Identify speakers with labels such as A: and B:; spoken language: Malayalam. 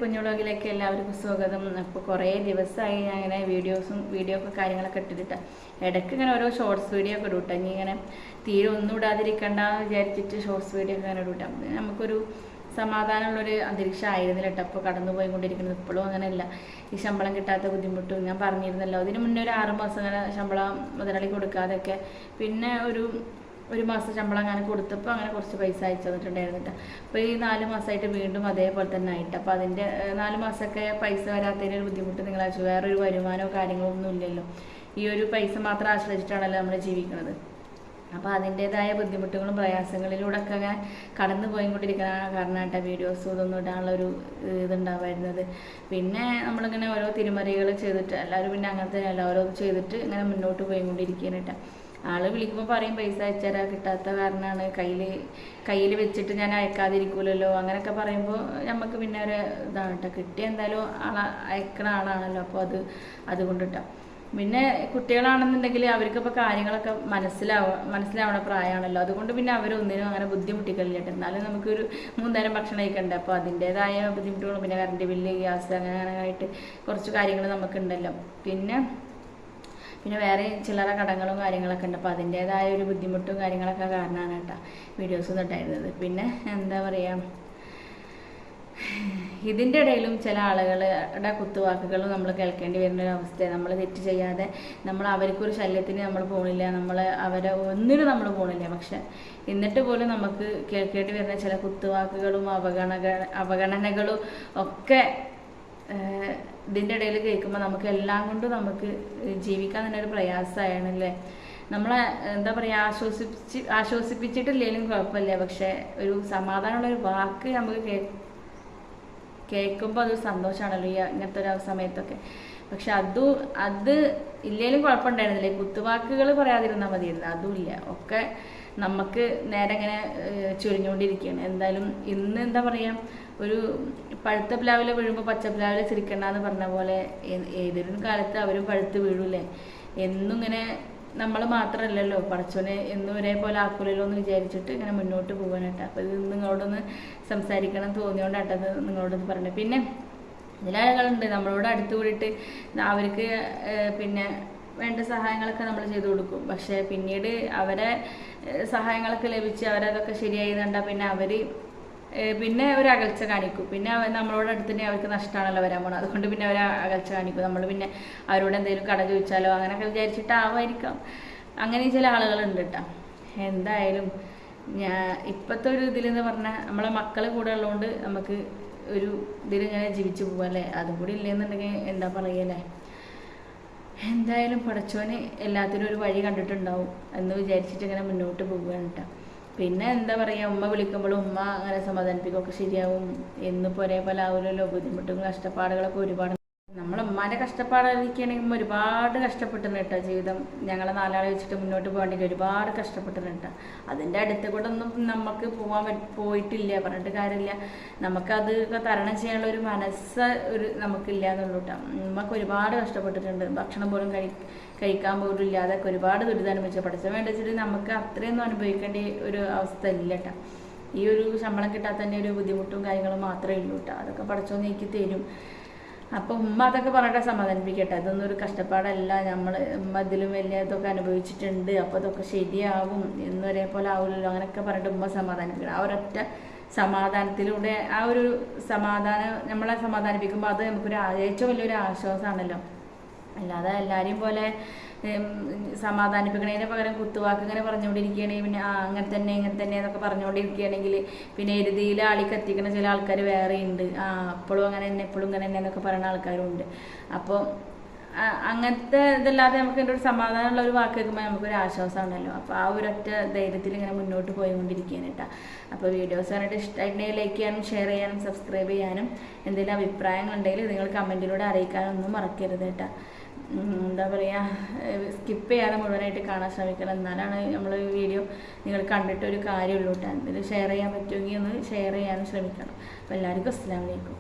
A: കുഞ്ഞു വ്ളോഗിലേക്ക് എല്ലാവർക്കും സ്വാഗതം. അപ്പോൾ കുറേ ദിവസമായി ഞാൻ ഇങ്ങനെ വീഡിയോ ഒക്കെ കാര്യങ്ങളൊക്കെ ഇട്ടിട്ട് ഇടയ്ക്ക് ഇങ്ങനെ ഓരോ ഷോർട്സ് വീഡിയോ ഒക്കെ ഇടൂട്ടോ. ഇനി ഇങ്ങനെ തീരെ ഒന്നും ഇടാതിരിക്കണ്ടെന്ന് വിചാരിച്ചിട്ട് ഷോർട്സ് വീഡിയോ ഒക്കെ അങ്ങനെ ഇടൂട്ടാം. നമുക്കൊരു സമാധാനമുള്ളൊരു അന്തരീക്ഷം ആയിരുന്നില്ല കേട്ടോ അപ്പോൾ കടന്നു പോയിക്കൊണ്ടിരിക്കുന്നത്. ഇപ്പോഴും അങ്ങനെയല്ല. ഈ ശമ്പളം കിട്ടാത്ത ബുദ്ധിമുട്ടും ഞാൻ പറഞ്ഞിരുന്നല്ലോ. അതിന് മുന്നേ ഒരു 6 മാസം അങ്ങനെ ശമ്പളം മുതലാളി കൊടുക്കാതെയൊക്കെ പിന്നെ ഒരു മാസം ശമ്പളം അങ്ങനെ കൊടുത്തപ്പോൾ അങ്ങനെ കുറച്ച് പൈസ അയച്ചു തന്നിട്ടുണ്ടായിരുന്നിട്ട്. അപ്പോൾ ഈ 4 മാസമായിട്ട് വീണ്ടും അതേപോലെ തന്നെ ആയിട്ട് അപ്പോൾ അതിൻ്റെ 4 മാസമൊക്കെ പൈസ വരാത്തതിൻ്റെ ഒരു ബുദ്ധിമുട്ട് നിങ്ങളാച്ചു. വേറൊരു വരുമാനമോ കാര്യങ്ങളോ ഒന്നും ഇല്ലല്ലോ. ഈ ഒരു പൈസ മാത്രം ആശ്രയിച്ചിട്ടാണല്ലോ നമ്മൾ ജീവിക്കുന്നത്. അപ്പോൾ അതിൻ്റേതായ ബുദ്ധിമുട്ടുകളും പ്രയാസങ്ങളിലൂടെ ഒക്കെ അങ്ങനെ കടന്നു പോയിക്കൊണ്ടിരിക്കുന്ന കാരണമായിട്ടാണ് വീഡിയോസ് ഇതൊന്നും ഇടാനുള്ളൊരു ഇതുണ്ടാവായിരുന്നത്. പിന്നെ നമ്മളിങ്ങനെ ഓരോ തിരുമറികൾ ചെയ്തിട്ട് എല്ലാവരും പിന്നെ അങ്ങനത്തെ എല്ലാവരും ചെയ്തിട്ട് ഇങ്ങനെ മുന്നോട്ട് പോയിക്കൊണ്ടിരിക്കാനായിട്ടാണ്. ആള് വിളിക്കുമ്പോൾ പറയും പൈസ അയച്ചാൽ കിട്ടാത്ത കാരണമാണ്, കയ്യിൽ വെച്ചിട്ട് ഞാൻ അയക്കാതിരിക്കൂലല്ലോ അങ്ങനെയൊക്കെ പറയുമ്പോൾ നമുക്ക് പിന്നെ ഒരു ഇതാണ് കേട്ടോ. കിട്ടിയ എന്തായാലും അയക്കണ ആളാണല്ലോ. അപ്പോൾ അതുകൊണ്ടിട്ടാ. പിന്നെ കുട്ടികളാണെന്നുണ്ടെങ്കിൽ അവർക്കിപ്പോൾ കാര്യങ്ങളൊക്കെ മനസ്സിലാവണ പ്രായമാണല്ലോ. അതുകൊണ്ട് പിന്നെ അവരൊന്നിനും അങ്ങനെ ബുദ്ധിമുട്ടിക്കലില്ല. എന്നാലും നമുക്കൊരു 3 നേരം ഭക്ഷണം കഴിക്കണ്ടേ. അപ്പോൾ അതിൻ്റേതായ ബുദ്ധിമുട്ടുകളും പിന്നെ കറണ്ട് ബില്ല്, ഗ്യാസ് അങ്ങനെ ആയിട്ട് കുറച്ച് കാര്യങ്ങൾ നമുക്കുണ്ടല്ലോ. പിന്നെ വേറെ ചില്ലറ കടങ്ങളും കാര്യങ്ങളൊക്കെ ഉണ്ട്. അപ്പോൾ അതിൻ്റേതായ ഒരു ബുദ്ധിമുട്ടും കാര്യങ്ങളൊക്കെ കാരണമാണ് കേട്ടോ വീഡിയോസ് ഉണ്ടായിരുന്നത്. പിന്നെ എന്താ പറയുക, ഇതിൻ്റെ ഇടയിലും ചില ആളുകളുടെ കുത്തുവാക്കുകളും നമ്മൾ കേൾക്കേണ്ടി വരുന്ന ഒരു അവസ്ഥയാണ്. നമ്മൾ തെറ്റ് ചെയ്യാതെ നമ്മൾ അവർക്കൊരു ശല്യത്തിന് നമ്മൾ പോകണില്ല, അവരെ ഒന്നിനും നമ്മൾ പോകണില്ല. പക്ഷെ എന്നിട്ട് പോലും നമുക്ക് കേൾക്കേണ്ടി വരുന്ന ചില കുത്തുവാക്കുകളും അവഗണനകളും ഒക്കെ ഇതിൻ്റെ ഇടയിൽ കേൾക്കുമ്പോൾ നമുക്ക് എല്ലാം കൊണ്ടും നമുക്ക് ജീവിക്കാൻ തന്നെ ഒരു പ്രയാസമാണല്ലേ. നമ്മളെ എന്താ പറയുക, ആശ്വസിപ്പിച്ചിട്ടില്ലെങ്കിലും കുഴപ്പമില്ല. പക്ഷെ ഒരു സമാധാനമുള്ളൊരു വാക്ക് നമുക്ക് കേൾക്കുമ്പോൾ അതൊരു സന്തോഷമാണല്ലോ ഈ ഇങ്ങനത്തെ ഒരു സമയത്തൊക്കെ. പക്ഷെ അത് ഇല്ലെങ്കിലും കുഴപ്പമുണ്ടായിരുന്നില്ല. കുത്തുവാക്കുകൾ പറയാതിരുന്നാൽ മതിയായിരുന്നു. അതുമില്ല. ഒക്കെ നമുക്ക് നേരെ ഇങ്ങനെ ചുരിഞ്ഞുകൊണ്ടിരിക്കുകയാണ്. എന്തായാലും ഇന്ന് എന്താ പറയുക, ഒരു പഴുത്ത പ്ലാവിൽ വീഴുമ്പോൾ പച്ച പ്ലാവിൽ ചിരിക്കണ്ടെന്ന് പറഞ്ഞ പോലെ ഏതൊരു കാലത്ത് അവരും പഴുത്ത് വീഴൂലേ. എന്നും ഇങ്ങനെ നമ്മൾ മാത്രമല്ലല്ലോ, പടച്ചോനെ എന്നും ഒരേപോലെ ആക്കൂലല്ലോ എന്ന് വിചാരിച്ചിട്ട് ഇങ്ങനെ മുന്നോട്ട് പോകാനായിട്ട്. അപ്പോൾ ഇത് നിങ്ങളോടൊന്ന് സംസാരിക്കണം തോന്നിയോണ്ടാട്ടത് നിങ്ങളോടൊന്ന് പറഞ്ഞത്. പിന്നെ ഇതിലാളുകളുണ്ട് നമ്മളോട് അടുത്ത് കൂടിയിട്ട് അവർക്ക് പിന്നെ വേണ്ട സഹായങ്ങളൊക്കെ നമ്മൾ ചെയ്തു കൊടുക്കും. പക്ഷേ പിന്നീട് അവരെ സഹായങ്ങളൊക്കെ ലഭിച്ച് അവരതൊക്കെ ശരിയായി കണ്ടാൽ പിന്നെ ഒരു അകൽച്ച കാണിക്കും. പിന്നെ നമ്മളോട് അടുത്ത് തന്നെ അവർക്ക് നഷ്ടമാണല്ലോ വരാൻ പോകണം. അതുകൊണ്ട് പിന്നെ അവർ അകൽച്ച കാണിക്കും. നമ്മൾ പിന്നെ അവരോട് എന്തെങ്കിലും കട ചോദിച്ചാലോ അങ്ങനെയൊക്കെ വിചാരിച്ചിട്ടാവായിരിക്കാം. അങ്ങനെ ചില ആളുകളുണ്ട് കേട്ടോ. എന്തായാലും ഇപ്പോഴത്തെ ഒരു ഇതിലെന്ന് പറഞ്ഞാൽ നമ്മളെ മക്കൾ കൂടെ ഉള്ളതുകൊണ്ട് നമുക്ക് ഒരു ഇതിലിങ്ങനെ ജീവിച്ചു പോകാം അല്ലേ. അതും കൂടി ഇല്ലെന്നുണ്ടെങ്കിൽ എന്താ പറയല്ലേ. എന്തായാലും പടച്ചോന് എല്ലാത്തിനും ഒരു വഴി കണ്ടിട്ടുണ്ടാവും എന്ന് വിചാരിച്ചിട്ട് ഇങ്ങനെ മുന്നോട്ട് പോവുകയാണ് കേട്ടോ. പിന്നെ എന്താ പറയുക, ഉമ്മ വിളിക്കുമ്പോഴും ഉമ്മ അങ്ങനെ സമാധാനിപ്പിക്കുകയൊക്കെ ശരിയാവും. എന്നിപ്പോൾ ഒരേപോലെ ആവില്ലല്ലോ. ബുദ്ധിമുട്ടും കഷ്ടപ്പാടുകളൊക്കെ ഒരുപാട്. നമ്മളെ ഉമ്മാൻ്റെ കഷ്ടപ്പാടായിരിക്കുകയാണെങ്കിൽ ഒരുപാട് കഷ്ടപ്പെട്ടിരുന്നു കേട്ടോ. ജീവിതം ഞങ്ങളെ 4 ആളെ വെച്ചിട്ട് മുന്നോട്ട് പോകേണ്ടിയിട്ട് ഒരുപാട് കഷ്ടപ്പെട്ടിരുന്നു കേട്ടോ. അതിൻ്റെ അടുത്ത് കൂടെ ഒന്നും നമുക്ക് പോയിട്ടില്ല, പറഞ്ഞിട്ട് കാര്യമില്ല. നമുക്കത് തരണം ചെയ്യാനുള്ള ഒരു മനസ്സ് നമുക്കില്ല എന്നുള്ളൂ കേട്ടോ. നമുക്ക് ഒരുപാട് കഷ്ടപ്പെട്ടിട്ടുണ്ട്. ഭക്ഷണം പോലും കഴിക്കാൻ പോലും ഇല്ലാതെ ഒരുപാട് ദുരിതമനുഭവിച്ചു. പഠിച്ച വേണ്ടിച്ചിട്ട് നമുക്ക് അത്രയൊന്നും അനുഭവിക്കേണ്ട ഒരു അവസ്ഥ ഇല്ല കേട്ടോ. ഈ ഒരു ശമ്പളം കിട്ടാത്തതിൻ്റെ ഒരു ബുദ്ധിമുട്ടും കാര്യങ്ങളും മാത്രമേ ഉള്ളൂ കേട്ടോ. അതൊക്കെ പഠിച്ചോ നീക്കി തരും. അപ്പോൾ ഉമ്മ അതൊക്കെ പറഞ്ഞിട്ട് സമാധാനിപ്പിക്കട്ടെ. അതൊന്നും ഒരു കഷ്ടപ്പാടല്ല. ഉമ്മ ഇതിലും വലിയ ഇതൊക്കെ അനുഭവിച്ചിട്ടുണ്ട്. അപ്പോൾ അതൊക്കെ ശരിയാവും, എന്നൊരേപോലെ ആവില്ലല്ലോ അങ്ങനെയൊക്കെ പറഞ്ഞിട്ട് ഉമ്മ സമാധാനിപ്പിക്കണം. ആ ഒരൊറ്റ സമാധാനത്തിലൂടെ ആ ഒരു നമ്മളെ സമാധാനിപ്പിക്കുമ്പോൾ അത് നമുക്കൊരു ഏറ്റവും വലിയൊരു ആശ്വാസമാണല്ലോ. അല്ലാതെ എല്ലാവരെയും പോലെ സമാധാനിപ്പിക്കണതിന് പകരം കുത്തുവാക്ക് ഇങ്ങനെ പറഞ്ഞുകൊണ്ടിരിക്കുകയാണെങ്കിൽ പിന്നെ അങ്ങനെ തന്നെ ഇങ്ങനെ തന്നെ എന്നൊക്കെ പറഞ്ഞുകൊണ്ടിരിക്കുകയാണെങ്കിൽ പിന്നെ എരുതിയിൽ കത്തിക്കുന്ന ചില ആൾക്കാർ വേറെ ഉണ്ട്. അപ്പോഴും അങ്ങനെ തന്നെ എപ്പോഴും ഇങ്ങനെ തന്നെ എന്നൊക്കെ പറയുന്ന ആൾക്കാരും ഉണ്ട്. അപ്പോൾ അങ്ങനത്തെ ഇതല്ലാതെ നമുക്ക് എൻ്റെ ഒരു സമാധാനമുള്ള ഒരു വാക്ക് കേൾക്കുമ്പോൾ നമുക്കൊരു ആശ്വാസമാണല്ലോ. അപ്പോൾ ആ ഒരൊറ്റ ധൈര്യത്തിൽ ഇങ്ങനെ മുന്നോട്ട് പോയിക്കൊണ്ടിരിക്കുകയാണ് കേട്ടോ. അപ്പോൾ വീഡിയോസ് കണ്ടിട്ട് ഇഷ്ടമായിട്ടുണ്ടെങ്കിൽ ലൈക്ക് ചെയ്യാനും ഷെയർ ചെയ്യാനും സബ്സ്ക്രൈബ് ചെയ്യാനും എന്തെങ്കിലും അഭിപ്രായങ്ങളുണ്ടെങ്കിൽ നിങ്ങൾ കമൻറ്റിലൂടെ അറിയിക്കാനൊന്നും മറക്കരുത് കേട്ടോ. എന്താ പറയുക, സ്കിപ്പ് ചെയ്യാതെ മുഴുവനായിട്ട് കാണാൻ ശ്രമിക്കണം. എന്നാലാണ് നമ്മൾ വീഡിയോ നിങ്ങൾ കണ്ടിട്ട് ഒരു കാര്യമുള്ളൂ കേട്ടോ. എന്തെങ്കിലും ഷെയർ ചെയ്യാൻ പറ്റുമെങ്കിൽ ഒന്ന് ഷെയർ ചെയ്യാനും ശ്രമിക്കണം. അപ്പോൾ എല്ലാവർക്കും അസ്സലാമു അലൈക്കും.